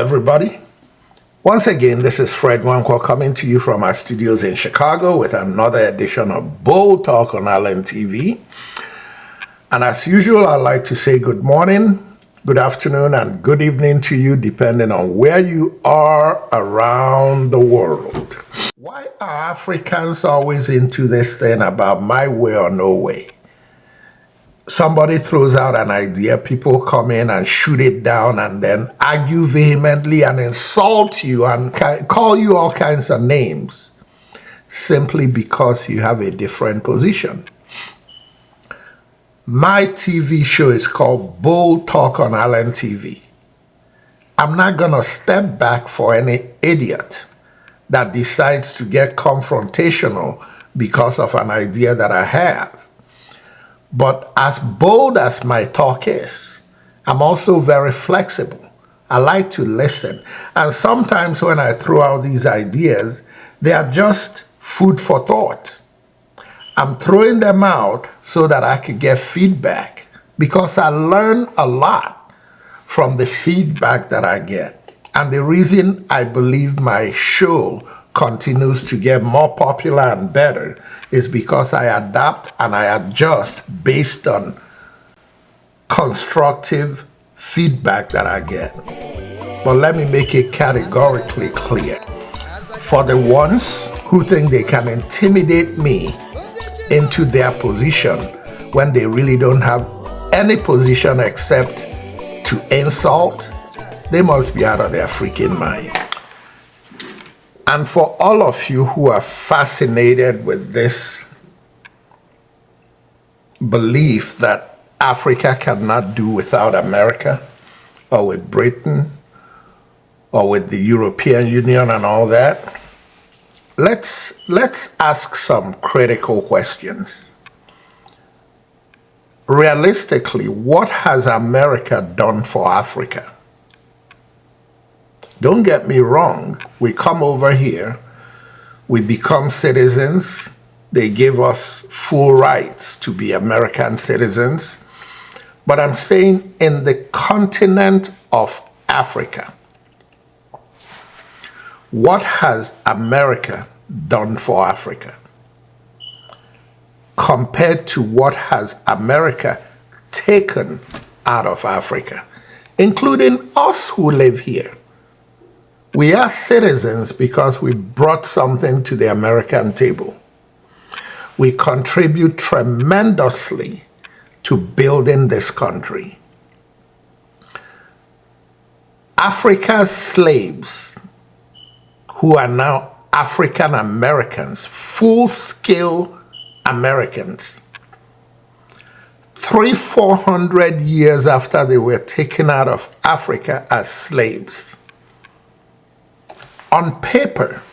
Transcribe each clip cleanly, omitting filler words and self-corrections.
everybody. Once again, this is Fred Wankwa coming to you from our studios in Chicago with another edition of Bold Talk on Allen TV. And as usual, I'd like to say good morning, good afternoon, and good evening to you, depending on where you are around the world. Why are Africans always into this thing about my way or no way? Somebody throws out an idea, people come in and shoot it down and then argue vehemently and insult you and call you all kinds of names simply because you have a different position. My TV show is called Bold Talk on Allen TV. I'm not going to step back for any idiot that decides to get confrontational because of an idea that I have. But as bold as my talk is, I'm also very flexible. I like to listen. And sometimes when I throw out these ideas, they are just food for thought. I'm throwing them out so that I can get feedback because I learn a lot from the feedback that I get. And the reason I believe my show continues to get more popular and better is because I adapt and I adjust based on constructive feedback that I get. But let me make it categorically clear. For the ones who think they can intimidate me into their position when they really don't have any position except to insult, they must be out of their freaking mind. And for all of you who are fascinated with this belief that Africa cannot do without America or with Britain or with the European Union and all that, let's ask some critical questions. Realistically, what has America done for Africa? Don't get me wrong, we come over here, we become citizens, they give us full rights to be American citizens, but I'm saying in the continent of Africa, what has America done for Africa compared to what has America taken out of Africa, including us who live here? We are citizens because we brought something to the American table. We contribute tremendously to building this country. Africa's slaves, who are now African Americans, full-scale Americans, 300-400 years after they were taken out of Africa as slaves, on paper,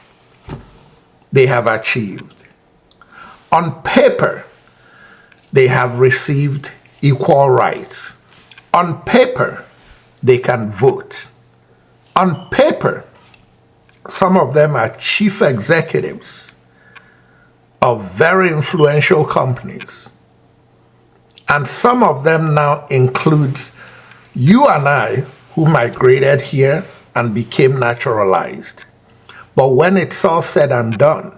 they have achieved. On paper, they have received equal rights. On paper, they can vote. On paper, some of them are chief executives of very influential companies. And some of them now includes you and I who migrated here and became naturalized. But when it's all said and done,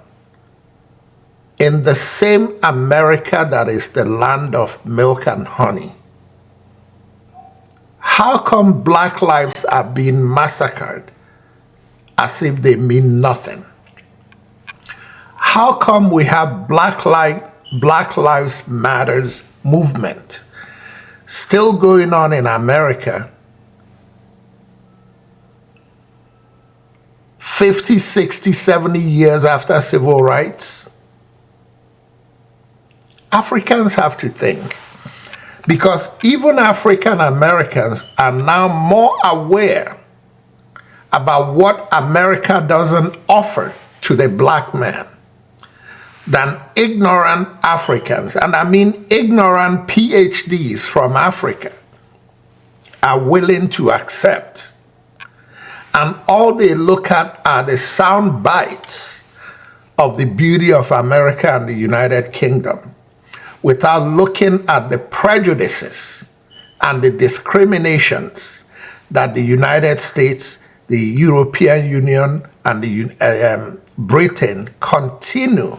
in the same America that is the land of milk and honey, how come black lives are being massacred as if they mean nothing? How come we have Black Lives Matters movement still going on in America 50, 60, 70 years after civil rights? Africans have to think, because even African Americans are now more aware about what America doesn't offer to the black man than ignorant Africans, and I mean ignorant PhDs from Africa, are willing to accept. And all they look at are the sound bites of the beauty of America and the United Kingdom, without looking at the prejudices and the discriminations that the United States the European Union and the Britain continue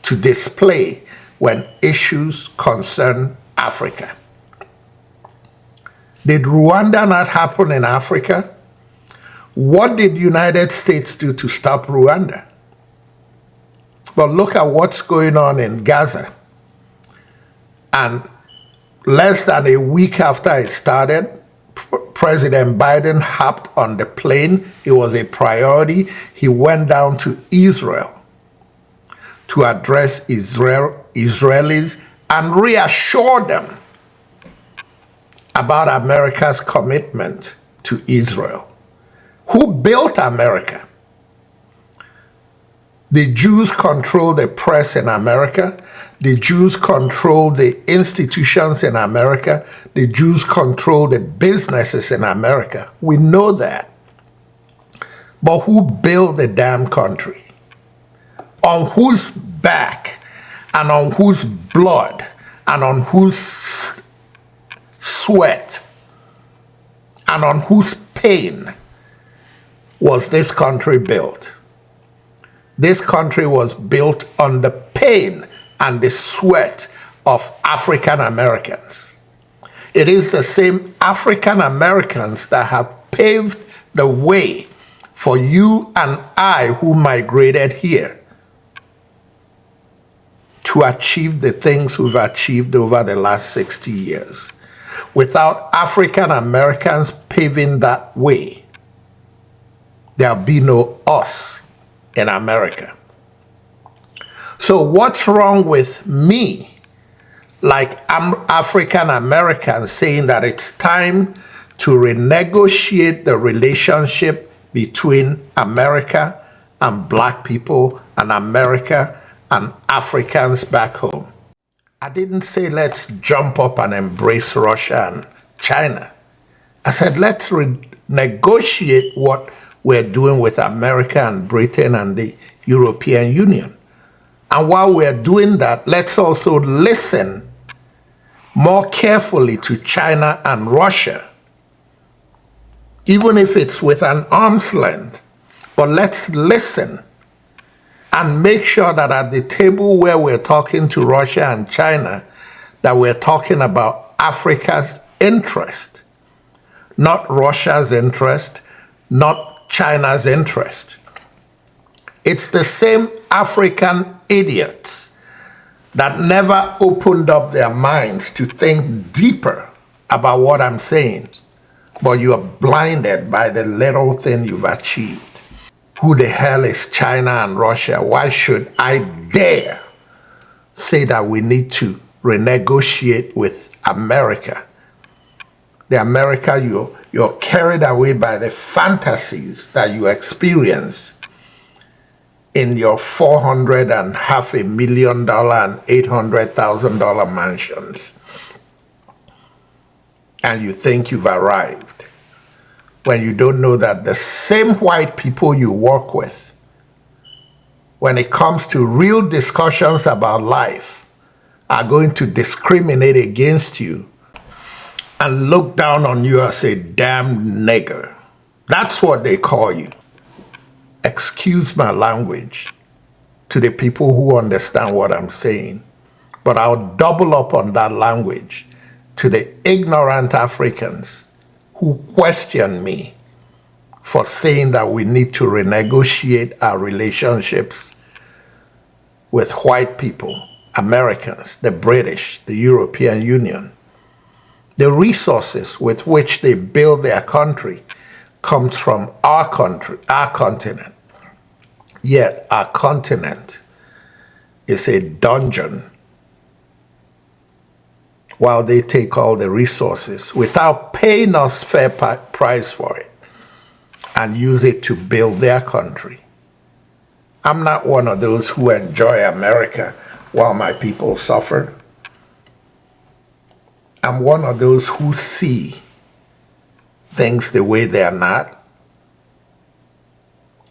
to display when issues concern Africa. Did Rwanda not happen in Africa? What did the United States do to stop Rwanda? But look at what's going on in Gaza. And less than a week after it started, President Biden hopped on the plane. It was a priority. He went down to Israel to address Israelis and reassure them about America's commitment to Israel. Who built America? The Jews control the press in America. The Jews control the institutions in America. The Jews control the businesses in America. We know that. But who built the damn country? On whose back and on whose blood and on whose sweat and on whose pain was this country built? This country was built on the pain and the sweat of African Americans. It is the same African Americans that have paved the way for you and I who migrated here to achieve the things we've achieved over the last 60 years. Without African Americans paving that way, there'll be no us in America. So what's wrong with me, like I'm African American, saying that it's time to renegotiate the relationship between America and black people and America and Africans back home? I didn't say let's jump up and embrace Russia and China. I said let's negotiate what we're doing with America and Britain and the European Union. And while we're doing that, let's also listen more carefully to China and Russia, even if it's with an arm's length. But let's listen and make sure that at the table where we're talking to Russia and China, that we're talking about Africa's interest, not Russia's interest, not China's interest. It's the same African idiots that never opened up their minds to think deeper about what I'm saying, but you are blinded by the little thing you've achieved. Who the hell is China and Russia? Why should I dare say that we need to renegotiate with America? The America you're carried away by the fantasies that you experience in your $400.5 million and $800,000 mansions. And you think you've arrived, when you don't know that the same white people you work with, when it comes to real discussions about life, are going to discriminate against you and look down on you as a damn nigger. That's what they call you. Excuse my language to the people who understand what I'm saying, but I'll double up on that language to the ignorant Africans who question me for saying that we need to renegotiate our relationships with white people, Americans, the British, the European Union. The resources with which they build their country comes from our country, our continent. Yet our continent is a dungeon while they take all the resources without paying us fair price for it and use it to build their country. I'm not one of those who enjoy America while my people suffer. I'm one of those who see things the way they are not.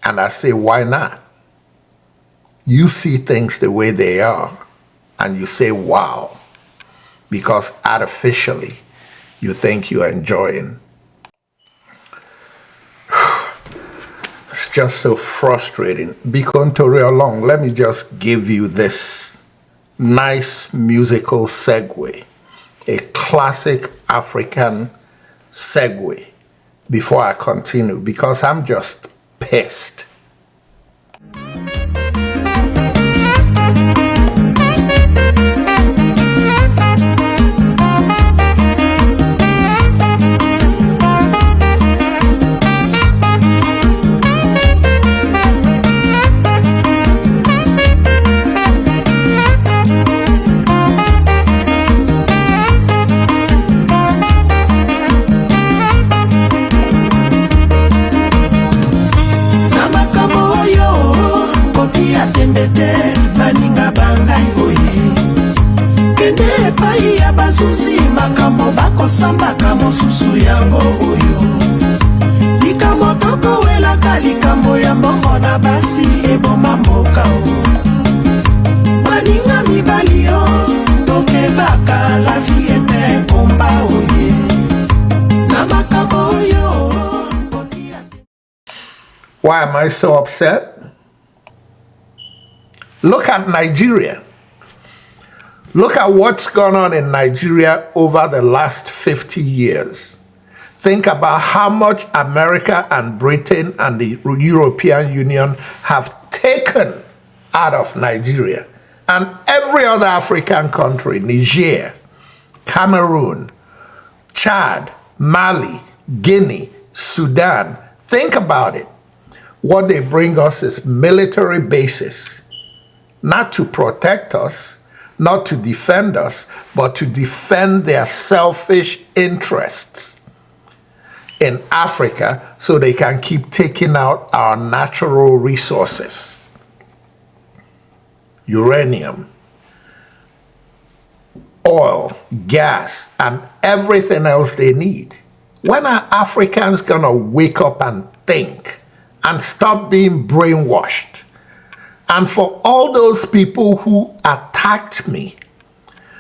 And I say, why not? You see things the way they are, and you say, wow, because artificially you think you're enjoying. just so frustrating. Bikontori along, let me just give you this nice musical segue, a classic African segue before I continue, because I'm just pissed. Samba kamo susu yango oyo likambo toko welaka likambo ya mbongo na basi eboma mboka o baninga mibali yo tokebaka la vie est un combat oye na makambo oyo. Why am I so upset? Look at Nigeria. Look at what's gone on in Nigeria over the last 50 years. Think about how much America and Britain and the European Union have taken out of Nigeria. And every other African country, Niger, Cameroon, Chad, Mali, Guinea, Sudan. Think about it. What they bring us is military bases, not to protect us, not to defend us, but to defend their selfish interests in Africa so they can keep taking out our natural resources. Uranium, oil, gas, and everything else they need. When are Africans gonna wake up and think and stop being brainwashed? And for all those people who attacked me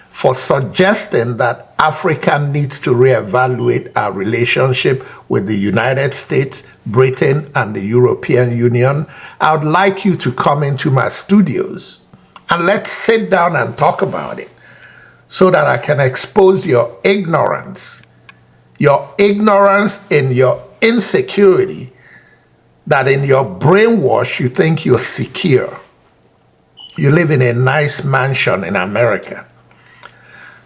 for suggesting that Africa needs to reevaluate our relationship with the United States, Britain, and the European Union, I would like you to come into my studios and let's sit down and talk about it so that I can expose your ignorance in your insecurity, that in your brainwash you think you're secure. You live in a nice mansion in America.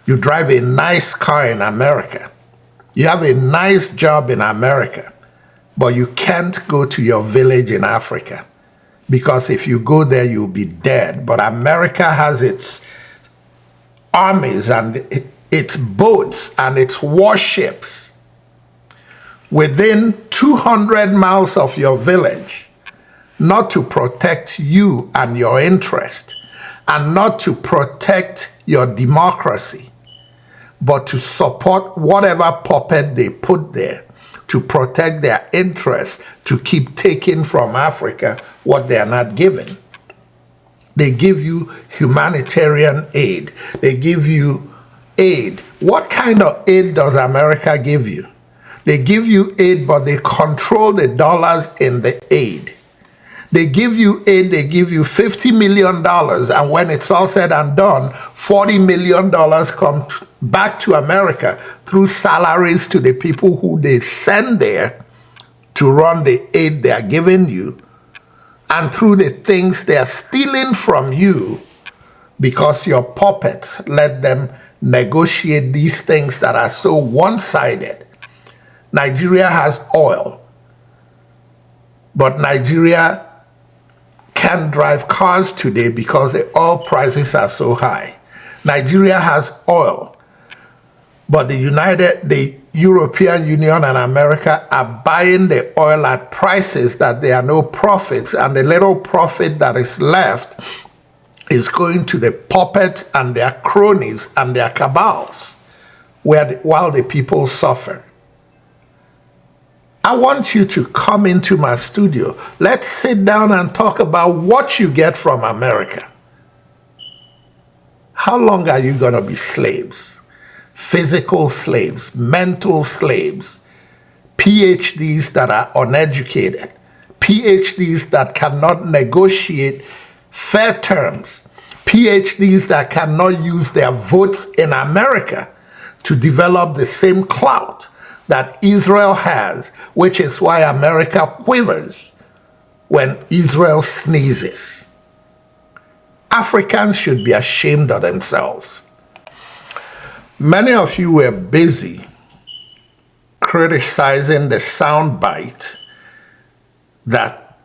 You drive a nice car in America. You have a nice job in America, but you can't go to your village in Africa because if you go there, you'll be dead. But America has its armies and its boats and its warships within 200 miles of your village, not to protect you and your interest, and not to protect your democracy, but to support whatever puppet they put there to protect their interests, to keep taking from Africa what they are not given. They give you humanitarian aid. They give you aid. What kind of aid does America give you? They give you aid, but they control the dollars in the aid. They give you aid, they give you $50 million, and when it's all said and done, $40 million come back to America through salaries to the people who they send there to run the aid they are giving you, and through the things they are stealing from you because your puppets let them negotiate these things that are so one-sided. Nigeria has oil, but Nigeria can't drive cars today because the oil prices are so high. Nigeria has oil, but the European Union and America are buying the oil at prices that there are no profits, and the little profit that is left is going to the puppets and their cronies and their cabals, while the people suffer. I want you to come into my studio. Let's sit down and talk about what you get from America. How long are you going to be slaves? Physical slaves, mental slaves, PhDs that are uneducated, PhDs that cannot negotiate fair terms, PhDs that cannot use their votes in America to develop the same clout that Israel has, which is why America quivers when Israel sneezes. Africans should be ashamed of themselves. Many of you were busy criticizing the soundbite that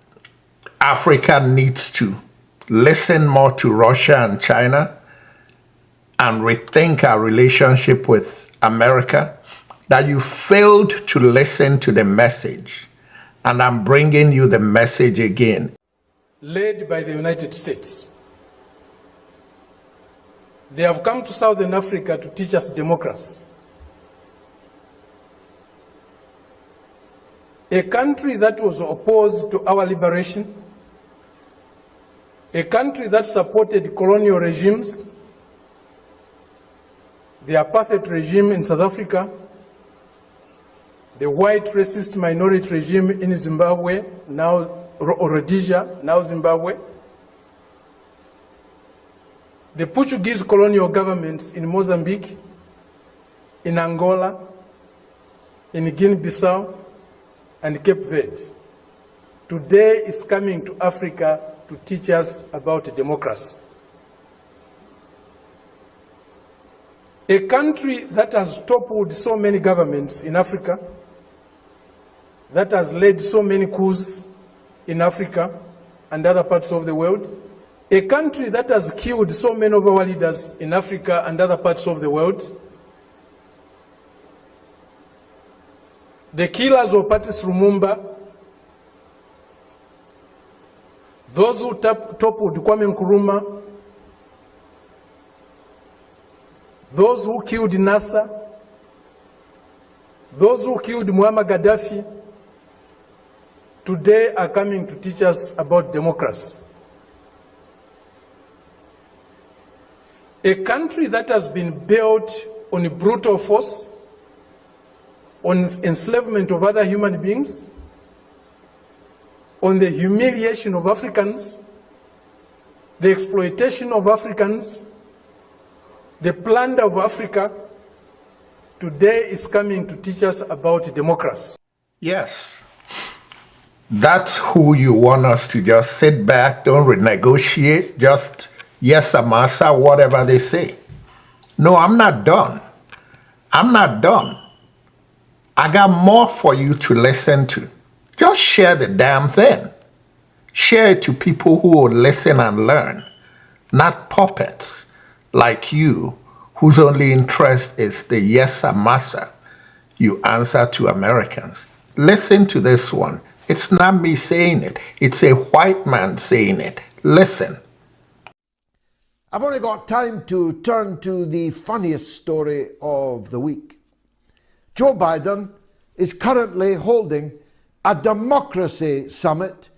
Africa needs to listen more to Russia and China and rethink our relationship with America, that you failed to listen to the message. And I'm bringing you the message again. Led by the United States. They have come to Southern Africa to teach us democracy. A country that was opposed to our liberation, a country that supported colonial regimes, the apartheid regime in South Africa, the white racist minority regime in Zimbabwe, now Rhodesia, now Zimbabwe, the Portuguese colonial governments in Mozambique, in Angola, in Guinea-Bissau, and Cape Verde, today is coming to Africa to teach us about democracy. A country that has toppled so many governments in Africa, that has led so many coups in Africa and other parts of the world, a country that has killed so many of our leaders in Africa and other parts of the world, the killers of Patrice Lumumba, those who toppled Kwame Nkrumah, those who killed Nasser, those who killed Muammar Gaddafi, today are coming to teach us about democracy. A country that has been built on brutal force, on enslavement of other human beings, on the humiliation of Africans, the exploitation of Africans, the plunder of Africa, today is coming to teach us about democracy. Yes, that's who you want us to just sit back, don't renegotiate, just yes, Amasa, whatever they say. No, I'm not done. I'm not done. I got more for you to listen to. Just share the damn thing. Share it to people who will listen and learn, not puppets like you, whose only interest is the yes, Amasa you answer to Americans. Listen to this one. It's not me saying it. It's a white man saying it. Listen. I've only got time to turn to the funniest story of the week. Joe Biden is currently holding a democracy summit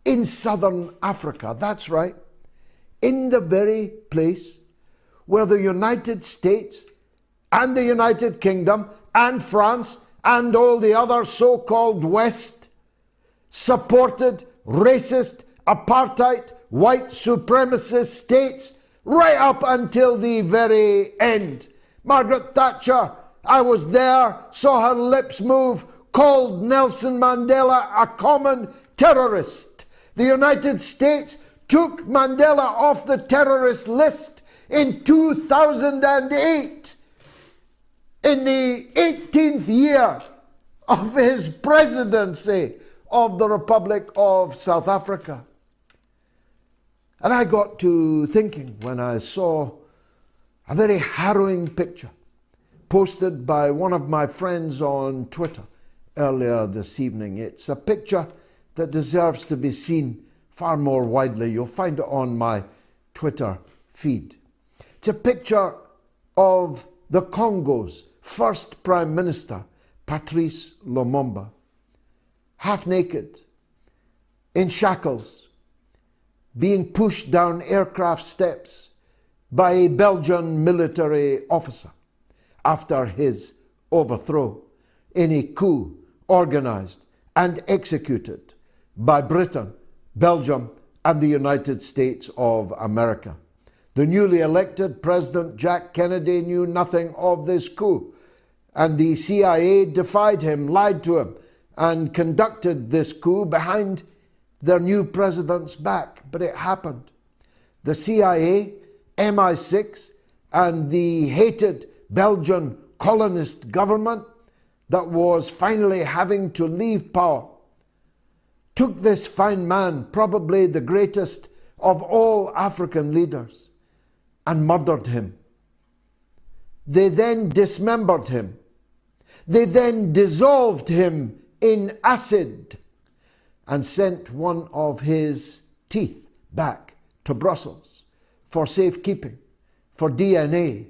in Southern Africa. That's right, in the very place where the United States and the United Kingdom and France and all the other so-called West supported racist, apartheid, white supremacist states right up until the very end. Margaret Thatcher, I was there, saw her lips move, called Nelson Mandela a common terrorist. The United States took Mandela off the terrorist list in 2008, in the 18th year of his presidency of the Republic of South Africa. And I got to thinking when I saw a very harrowing picture posted by one of my friends on Twitter earlier this evening. It's a picture that deserves to be seen far more widely. You'll find it on my Twitter feed. It's a picture of the Congo's first Prime Minister, Patrice Lumumba, half naked, in shackles, being pushed down aircraft steps by a Belgian military officer after his overthrow in a coup organized and executed by Britain, Belgium, and the United States of America. The newly elected President Jack Kennedy knew nothing of this coup, and the CIA defied him, lied to him, and conducted this coup behind their new president's back. But it happened. The CIA, MI6, and the hated Belgian colonist government that was finally having to leave power took this fine man, probably the greatest of all African leaders, and murdered him. They then dismembered him. They then dissolved him in acid and sent one of his teeth back to Brussels for safekeeping, for DNA.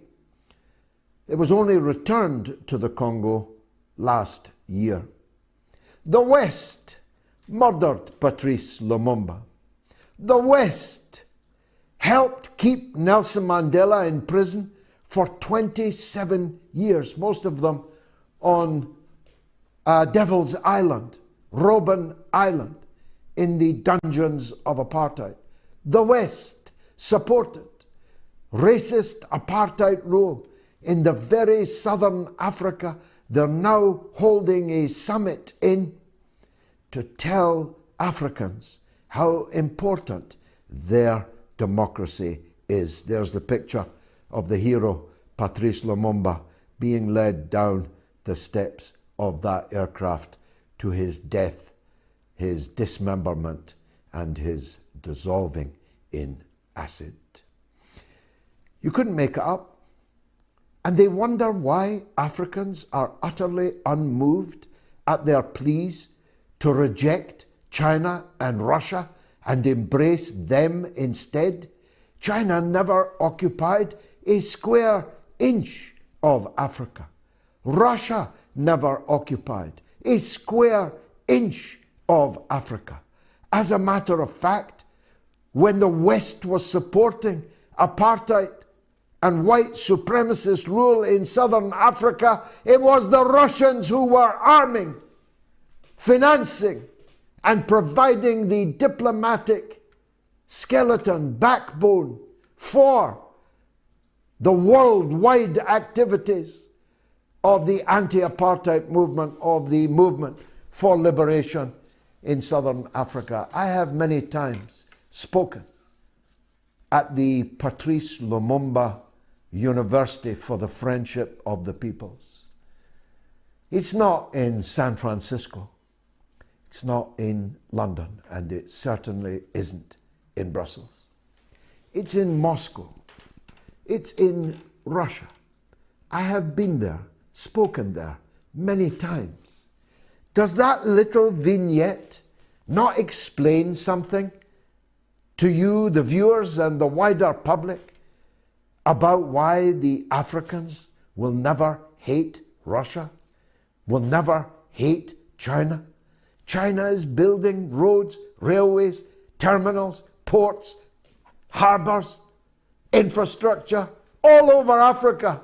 It was only returned to the Congo last year. The West murdered Patrice Lumumba. The West helped keep Nelson Mandela in prison for 27 years, most of them on Devil's Island, Robben Island, in the dungeons of apartheid. The West supported racist apartheid rule in the very southern Africa they're now holding a summit in to tell Africans how important their democracy is. There's the picture of the hero Patrice Lumumba being led down the steps of that aircraft to his death, his dismemberment, and his dissolving in acid. You couldn't make it up. And they wonder why Africans are utterly unmoved at their pleas to reject China and Russia and embrace them instead. China never occupied a square inch of Africa. Russia never occupied a square inch of Africa. As a matter of fact, when the West was supporting apartheid and white supremacist rule in southern Africa, it was the Russians who were arming, financing, and providing the diplomatic skeleton, backbone for the worldwide activities of the anti-apartheid movement, of the movement for liberation in southern Africa. I have many times spoken at the Patrice Lumumba University for the Friendship of the Peoples. It's not in San Francisco, it's not in London, and it certainly isn't in Brussels. It's in Moscow. It's in Russia. I have been there, spoken there many times. Does that little vignette not explain something to you, the viewers, and the wider public about why the Africans will never hate Russia, will never hate China? China is building roads, railways, terminals, ports, harbors, infrastructure all over Africa.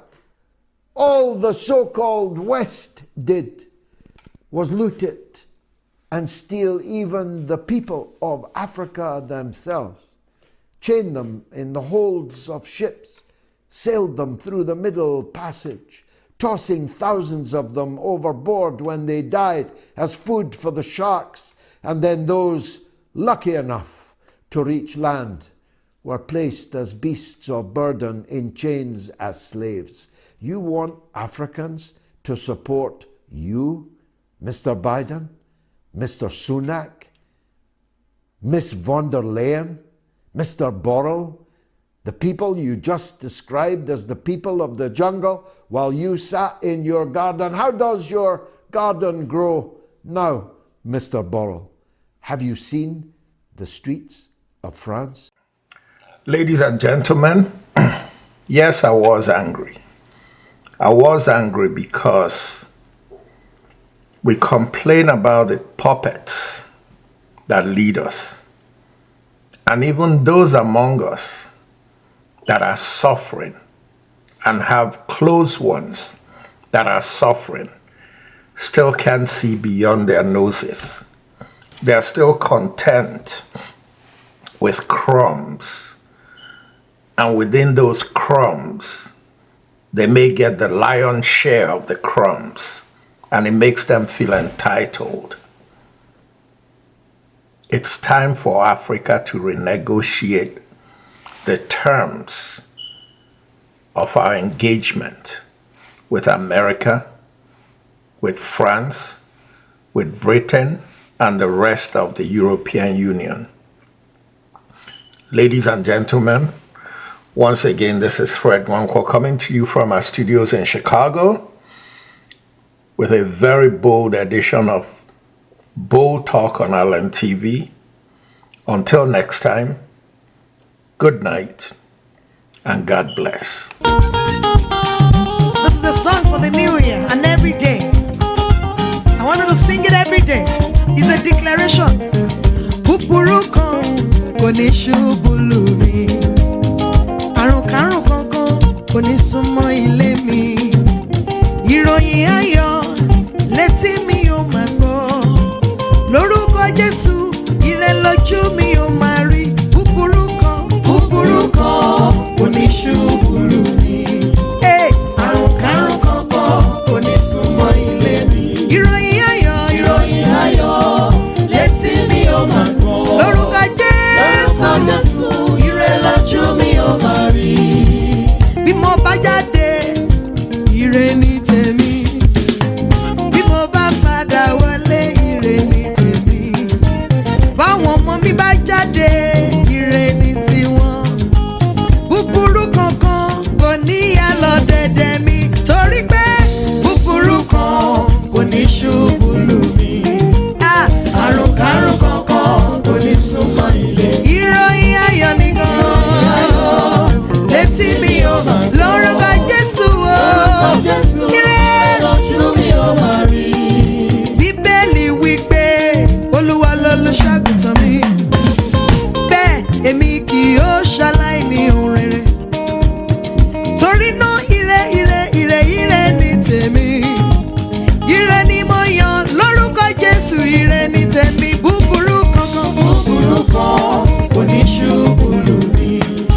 All the so-called West did was loot it and steal even the people of Africa themselves, chain them in the holds of ships, sailed them through the Middle Passage, tossing thousands of them overboard when they died as food for the sharks, and then those lucky enough to reach land were placed as beasts of burden in chains as slaves. You want Africans to support you, Mr. Biden, Mr. Sunak, Miss von der Leyen, Mr. Borrell, the people you just described as the people of the jungle while you sat in your garden. How does your garden grow now, Mr. Borrell? Have you seen the streets of France? Ladies and gentlemen, yes, I was angry. I was angry because we complain about the puppets that lead us. And even those among us that are suffering and have close ones that are suffering still can't see beyond their noses. they're still content with crumbs. And within those crumbs, they may get the lion's share of the crumbs, and it makes them feel entitled. It's time for Africa to renegotiate the terms of our engagement with America, with France, with Britain, and the rest of the European Union. Ladies and gentlemen, once again, this is Fred Nwankwo coming to you from our studios in Chicago with a very bold edition of Bold Talk on Island TV. Until next time, good night and God bless. This is a song for the new year and every day. I want you to sing it every day. It's a declaration. Búburú kan kò ní ṣubú lù mí. Àrùnkárùn kankan kò ní súnmọ́ ilé mi. Ìròyìn ayọ̀ létí mi ò máa gbọ́. Lórúkọ Jésù, ire lójú mi